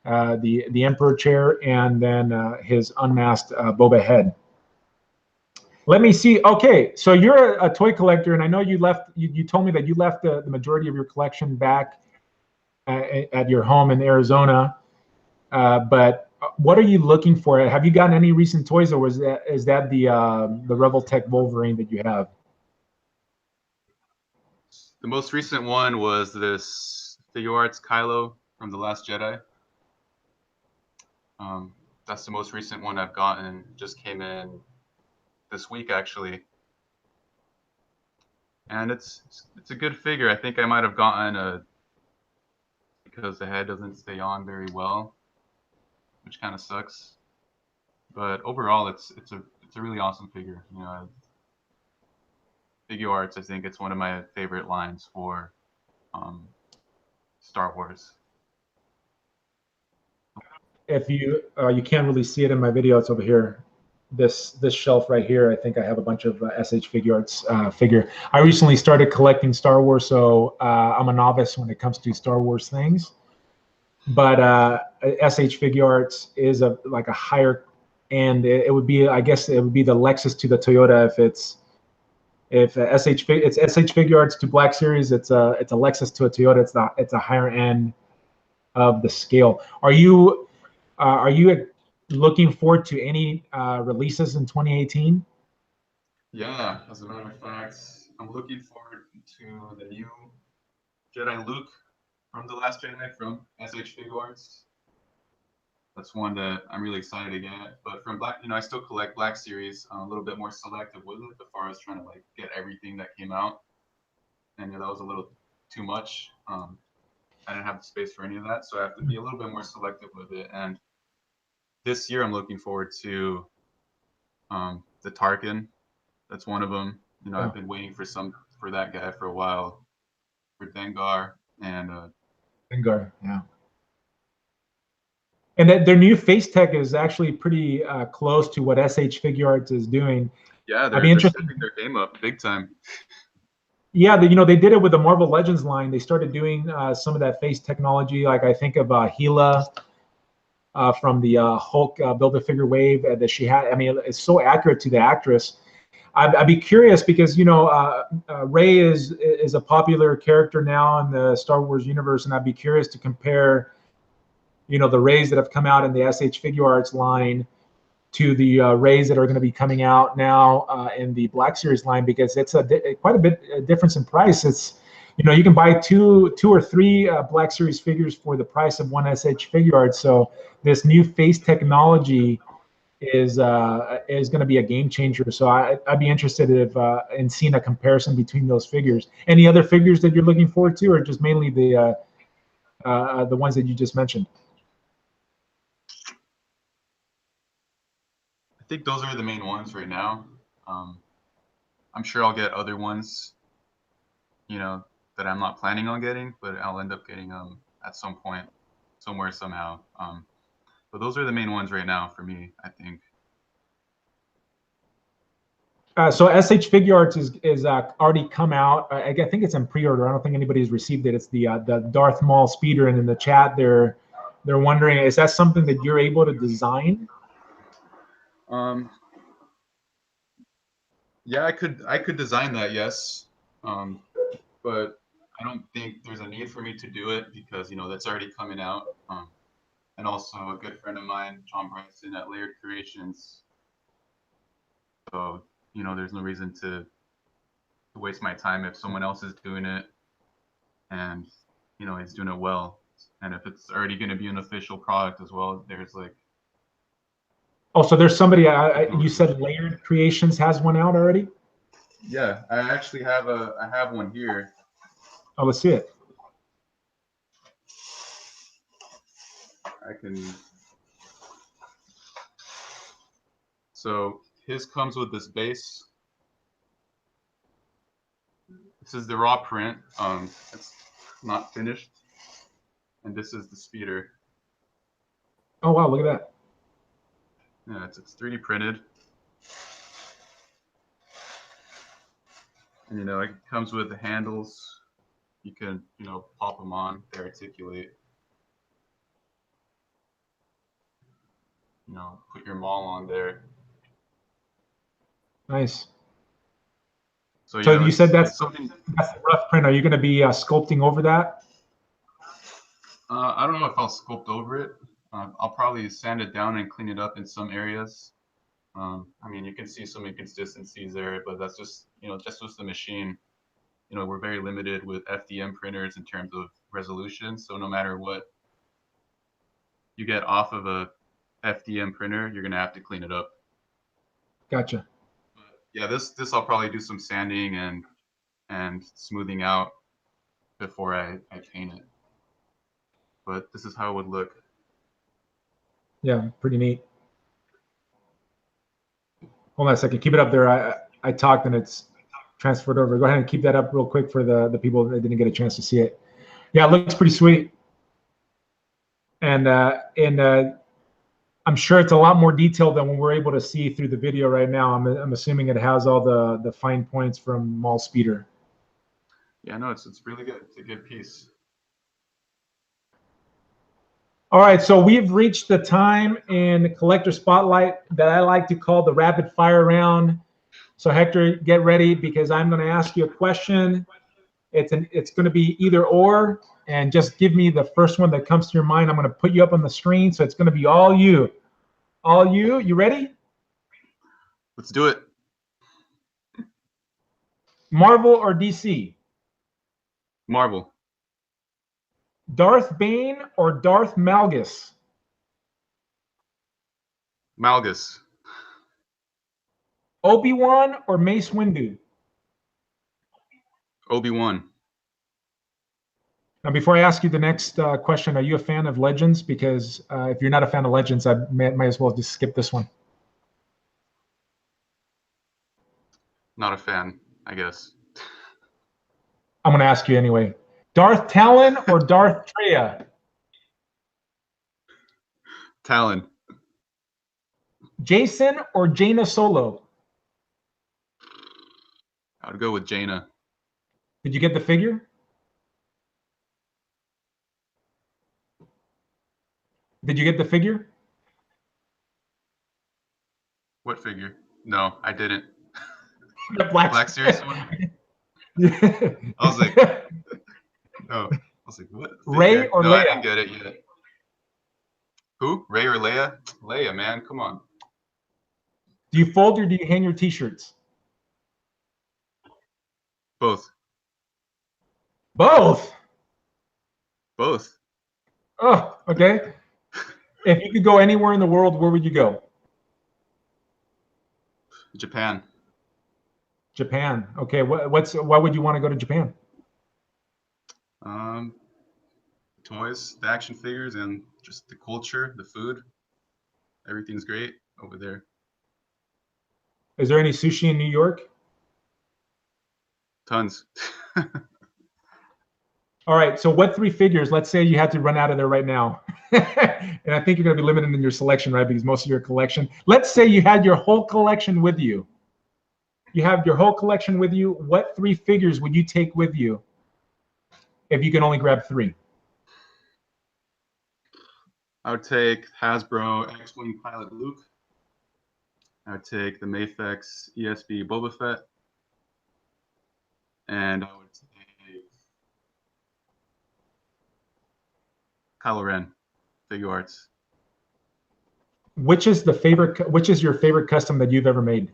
The Emperor chair and then his unmasked Boba Head. Let me see. Okay, so you're a toy collector, and I know you left. You told me that you left the majority of your collection back at your home in Arizona. But what are you looking for? Have you gotten any recent toys, or is that the Rebel Tech Wolverine that you have? The most recent one was this FigureWorks Kylo from The Last Jedi. That's the most recent one I've gotten. Just came in this week actually, and it's a good figure. I think I might have gotten a because the head doesn't stay on very well, which kind of sucks. But overall, it's a really awesome figure. You know, FigureWorks, I think it's one of my favorite lines for Star Wars. If you can't really see it in my video, it's over here. This shelf right here. I think I have a bunch of SH FigureArts figure. I recently started collecting Star Wars, so I'm a novice when it comes to Star Wars things. But SH FigureArts is like a higher end. It would be, I guess, it would be the Lexus to the Toyota if it's SH FigureArts to Black Series. It's a Lexus to a Toyota. It's a higher end of the scale. Are you looking forward to any releases in 2018? Yeah, as a matter of fact, I'm looking forward to the new Jedi Luke from The Last Jedi from SH FigureArts. That's one that I'm really excited to get. But from Black, I still collect Black Series. I'm a little bit more selective with it as far as trying to like get everything that came out, and that was a little too much. I didn't have the space for any of that, so I have to be a little bit more selective with it. And this year, I'm looking forward to the Tarkin. That's one of them. I've been waiting for that guy for a while, for Dengar and Dengar, yeah. And that their new face tech is actually pretty close to what SH FigureArts is doing. yeah, I'd be they're interested. stepping their game up big time. Yeah, they did it with the Marvel Legends line. They started doing some of that face technology. Like I think of Gila from the Hulk Build-A-Figure wave that she had. I mean, it's so accurate to the actress. I'd be curious because Rey is a popular character now in the Star Wars universe, and I'd be curious to compare, the Reys that have come out in the SH FigureArts line to the Reys that are going to be coming out now in the Black Series line, because it's quite a bit difference in price. It's you can buy two or three Black Series figures for the price of one SH FigureArts. So this new face technology is going to be a game changer. So I'd be interested in seeing a comparison between those figures. Any other figures that you're looking forward to, or just mainly the ones that you just mentioned? I think those are the main ones right now. I'm sure I'll get other ones, that I'm not planning on getting, but I'll end up getting them at some point, somewhere, somehow. But those are the main ones right now for me, I think. So SH FigureArts is already come out. I think it's in pre-order. I don't think anybody's received it. It's the Darth Maul speeder, and in the chat they're wondering, is that something that you're able to design? Yeah, I could design that, yes. But I don't think there's a need for me to do it because that's already coming out. And also a good friend of mine, John Bryson at Layered Creations. So there's no reason to waste my time if someone else is doing it, and he's doing it well. And if it's already going to be an official product as well, there's like Oh, so there's somebody. You said Layered Creations has one out already. Yeah, I actually have I have one here. Oh, let's see it. I can. So his comes with this base. This is the raw print. It's not finished, and this is the speeder. Oh wow, look at that. Yeah, it's 3D printed, and it comes with the handles. You can pop them on. They articulate. Put your maul on there. Nice. So So you said it's something. that's the rough print. Are you going to be sculpting over that? I don't know if I'll sculpt over it. I'll probably sand it down and clean it up in some areas. I mean, you can see some inconsistencies there, but that's just just with the machine. We're very limited with FDM printers in terms of resolution. So no matter what you get off of a FDM printer, you're gonna have to clean it up. Gotcha. But yeah, this I'll probably do some sanding and smoothing out before I paint it. But this is how it would look. Yeah, pretty neat. Hold on a second. Keep it up there. I talked and it's transferred over. Go ahead and keep that up real quick for the people that didn't get a chance to see it. Yeah, it looks pretty sweet. And I'm sure it's a lot more detailed than what we're able to see through the video right now. I'm assuming it has all the fine points from Maul Speeder. Yeah, no, it's really good. It's a good piece. All right, so we've reached the time in Collector Spotlight that I like to call the rapid fire round. So Hector, get ready because I'm going to ask you a question. It's going to be either or, and just give me the first one that comes to your mind. I'm going to put you up on the screen, so it's going to be all you. All you. You ready? Let's do it. Marvel or DC? Marvel. Darth Bane or Darth Malgus? Malgus. Obi-Wan or Mace Windu? Obi-Wan. Now, before I ask you the next question, are you a fan of Legends? Because if you're not a fan of Legends, I might as well just skip this one. Not a fan, I guess. I'm going to ask you anyway. Darth Talon or Darth Treya? Talon. Jason or Jaina Solo? I would go with Jaina. Did you get the figure? Did you get the figure? What figure? No, I didn't. The Black Series one? I was like, no. I was like, what? Rey or no, Leia? I didn't get it yet. Who? Rey or Leia? Leia, man, come on. Do you fold or do you hang your t-shirts? Both. Both. Both. Oh, okay. If you could go anywhere in the world, where would you go? Japan. Japan. Okay. Why would you want to go to Japan? Toys, the action figures, and just the culture, the food. Everything's great over there. Is there any sushi in New York? Tons. All right. So what 3 figures? Let's say you had to run out of there right now. And I think you're going to be limited in your selection, right? Because most of your collection. Let's say you had your whole collection with you. You have your whole collection with you. What 3 figures would you take with you if you can only grab 3? I would take Hasbro X-Wing Pilot Luke. I would take the Mafex ESB Boba Fett. And I would take Kylo Ren, FigureWorks. Which is your favorite custom that you've ever made?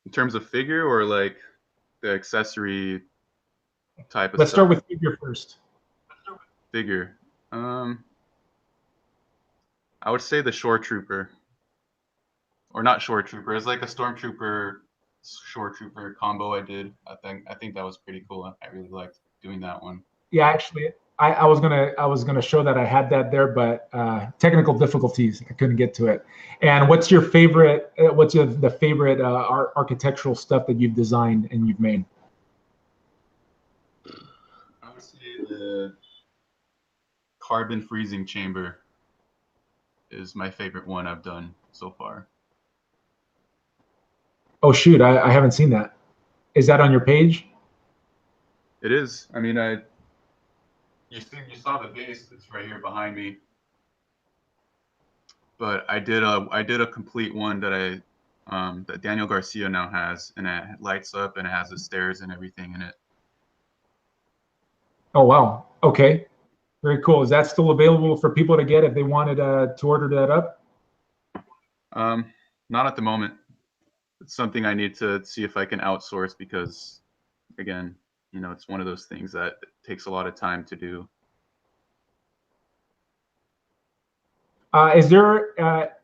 In terms of figure or like the accessory type of Let's stuff? start with figure first. Figure. I would say the Shore Trooper, or not Shore Trooper. It's like a Stormtrooper Shore Trooper combo I did. I think that was pretty cool. I really liked doing that one. Yeah, actually, I was gonna show that I had that there, but technical difficulties, I couldn't get to it. And what's your favorite? The favorite architectural stuff that you've designed and you've made? I would say the carbon freezing chamber is my favorite one I've done so far. Oh shoot, I haven't seen that. Is that on your page? It is. I mean, you saw the base that's right here behind me, but I did a complete one that that Daniel Garcia now has, and it lights up and it has the stairs and everything in it. Oh wow. Okay. Very cool. Is that still available for people to get if they wanted to order that up? Not at the moment. It's something I need to see if I can outsource because, again, you know, it's one of those things that takes a lot of time to do. Is there?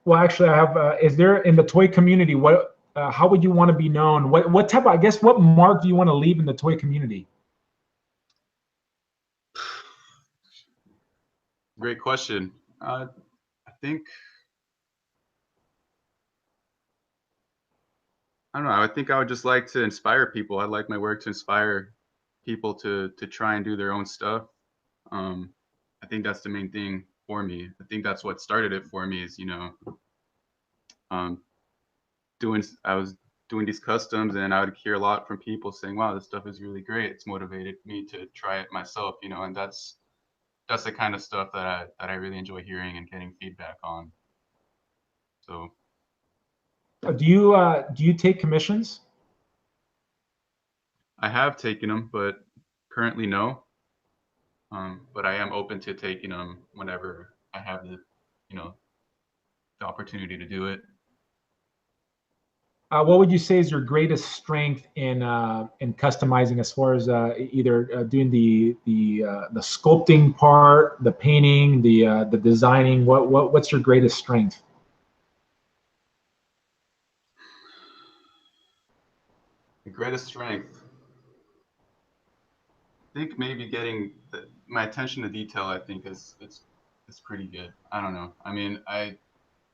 Well, actually, I have. Is there in the toy community? What? How would you want to be known? What type? I guess what mark do you want to leave in the toy community? Great question. I think I don't know. I think I would just like to inspire people. I'd like my work to inspire people to try and do their own stuff. I think that's the main thing for me. I think that's what started it for me is, you know, I was doing these customs and I would hear a lot from people saying, wow, this stuff is really great. It's motivated me to try it myself, you know, and that's the kind of stuff that I really enjoy hearing and getting feedback on. So Do you take commissions? I have taken them, but currently no. But I am open to taking them whenever I have the, you know, the opportunity to do it. What would you say is your greatest strength in customizing, as far as either doing the sculpting part, the painting, the designing? What's your greatest strength? The greatest strength, I think maybe getting my attention to detail. I think is pretty good. I don't know. I mean, I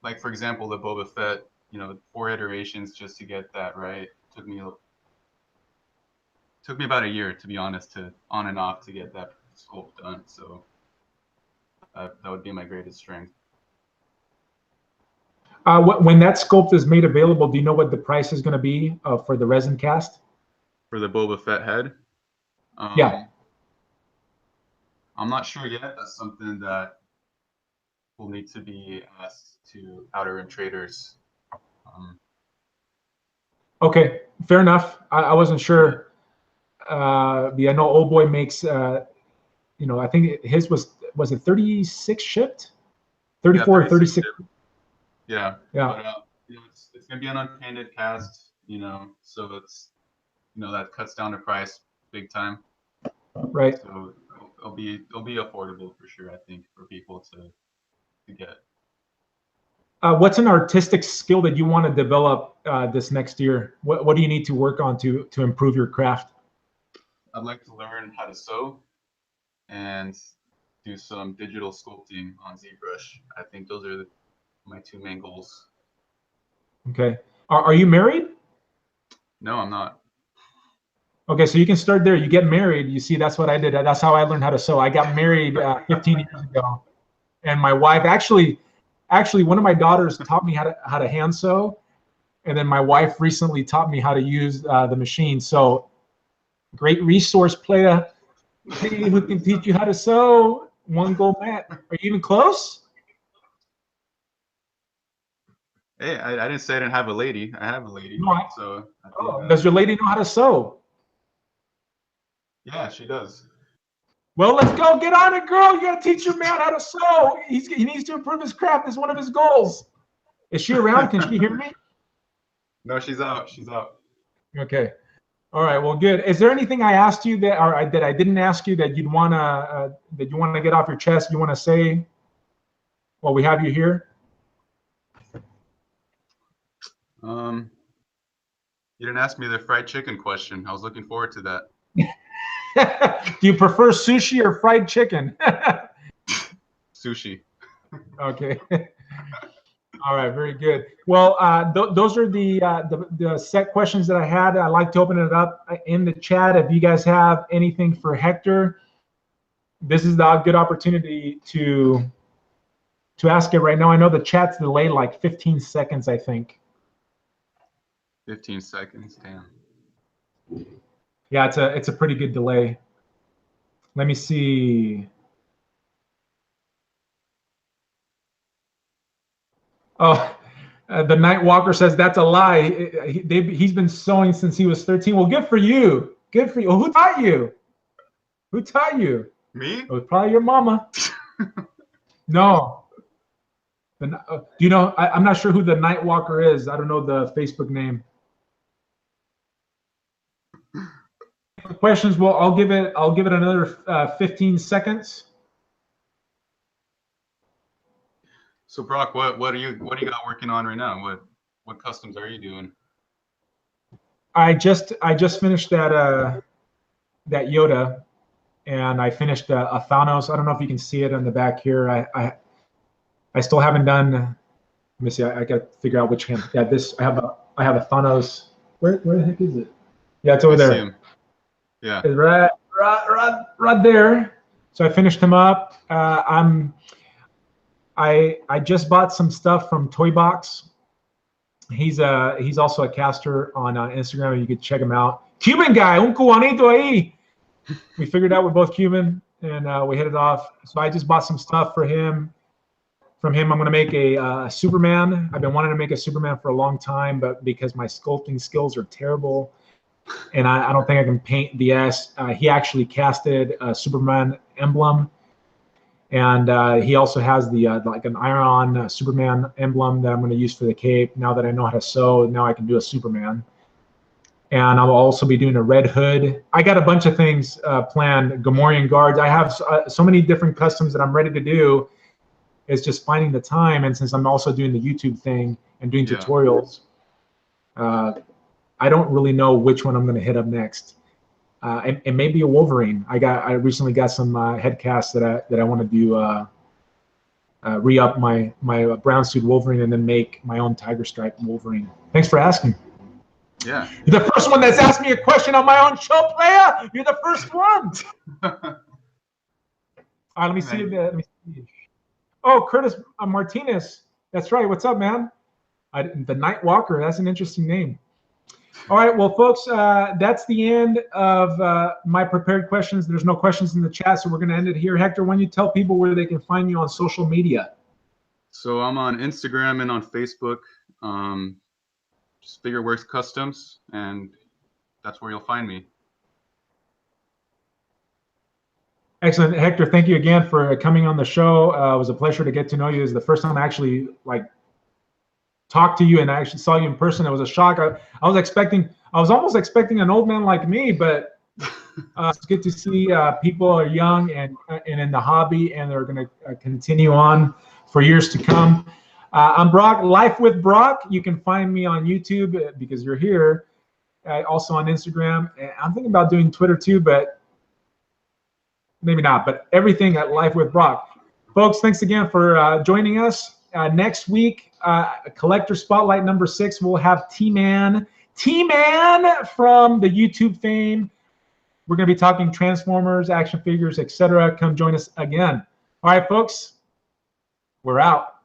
like for example the Boba Fett. You know, 4 iterations just to get that right. Took me about a year, to be honest, to on and off to get that sculpt done. So that would be my greatest strength. When that sculpt is made available, do you know what the price is going to be for the resin cast? For the Boba Fett head? Yeah. I'm not sure yet. That's something that will need to be asked to Outer Rim traders. Okay, fair enough. I wasn't sure. I know Old Boy makes, you know, I think his was it 36 shipped? 34 or 36? Yeah. Yeah. But, you know, it's going to be an unpainted cast, you know, so it's, you know, that cuts down the price big time. Right. So it'll be affordable for sure, I think, for people to get. What's an artistic skill that you want to develop this next year? What do you need to work on to improve your craft? I'd like to learn how to sew and do some digital sculpting on ZBrush. I think those are my 2 main goals. Okay. Are you married? No, I'm not. Okay, so you can start there. You get married. You see, that's what I did. That's how I learned how to sew. I got married 15 years ago, and my wife actually one of my daughters taught me how to hand sew, and then my wife recently taught me how to use the machine. So great resource, player. Hey, who can teach you how to sew? One goal, Matt. Are you even close? Hey, I didn't say I didn't have a lady. I have a lady. No, so I think, does your lady know how to sew? Yeah, she does. Well, let's go. Get on it, girl. You gotta teach your man how to sew. He needs to improve his craft. It's one of his goals. Is she around? Can she hear me? No, she's out. She's out. Okay. All right. Well, good. Is there anything I asked you that I didn't ask you that you wanna get off your chest? You wanna say while we have you here? You didn't ask me the fried chicken question. I was looking forward to that. Do you prefer sushi or fried chicken? Sushi. Okay. All right, very good. Well, those are the set questions that I had. I'd like to open it up in the chat. If you guys have anything for Hector, this is the good opportunity to ask it right now. I know the chat's delayed like 15 seconds, I think. 15 seconds, damn. Yeah, it's a pretty good delay. Let me see. Oh, the Night Walker says that's a lie. He's been sewing since he was 13. Well, good for you. Good for you. Well, who taught you? Who taught you? Me? It was probably your mama. No. Do you know? I'm not sure who the Night Walker is. I don't know the Facebook name. Questions. Well, I'll give it another 15 seconds. So Brock, what do you got working on right now? What customs are you doing? I just finished that Yoda, and I finished a Thanos. I don't know if you can see it on the back here. I still haven't done. Let me see. I got to figure out which hand. Yeah, this I have a Thanos. Where the heck is it? Yeah, it's over there. See him. Yeah. It's right there. So I finished him up. I just bought some stuff from Toy Box. He's also a caster on Instagram. You could check him out. Cuban guy, un cubanito ahí. We figured out we're both Cuban, and we hit it off. So I just bought some stuff for him. From him, I'm going to make a Superman. I've been wanting to make a Superman for a long time, but because my sculpting skills are terrible, and I don't think I can paint the S. He actually casted a Superman emblem, and he also has the like an iron-on Superman emblem that I'm going to use for the cape. Now that I know how to sew, now I can do a Superman. And I'll also be doing a Red Hood. I got a bunch of things planned. Gamorrean guards. I have so many different customs that I'm ready to do. It's just finding the time, and since I'm also doing the YouTube thing and doing tutorials, I don't really know which one I'm going to hit up next. It may be a Wolverine. I recently got some head casts that I want to do. Re-up my brown suit Wolverine and then make my own tiger stripe Wolverine. Thanks for asking. Yeah. You're the first one that's asked me a question on my own show, player. You're the first one. All right, let me see. Let me see. Oh, Curtis Martinez. That's right. What's up, man? The Night Walker. That's an interesting name. All right. Well, folks, that's the end of my prepared questions. There's no questions in the chat, so we're going to end it here. Hector, why don't you tell people where they can find you on social media? So I'm on Instagram and on Facebook. Just FigureWorks Customs, and that's where you'll find me. Excellent, Hector. Thank you again for coming on the show. It was a pleasure to get to know you. This is the first time I actually talked to you and I actually saw you in person. It was a shock. I was almost expecting an old man like me, but it's good to see people are young and in the hobby, and they're going to continue on for years to come. I'm Brock, Life with Brock. You can find me on YouTube because you're here. Also on Instagram. I'm thinking about doing Twitter too, but maybe not. But everything at Life with Brock. Folks, thanks again for joining us. Next week, Collector Spotlight number 6, we'll have T-Man from the YouTube fame. We're going to be talking Transformers, action figures, etc. Come join us again. All right, folks, we're out.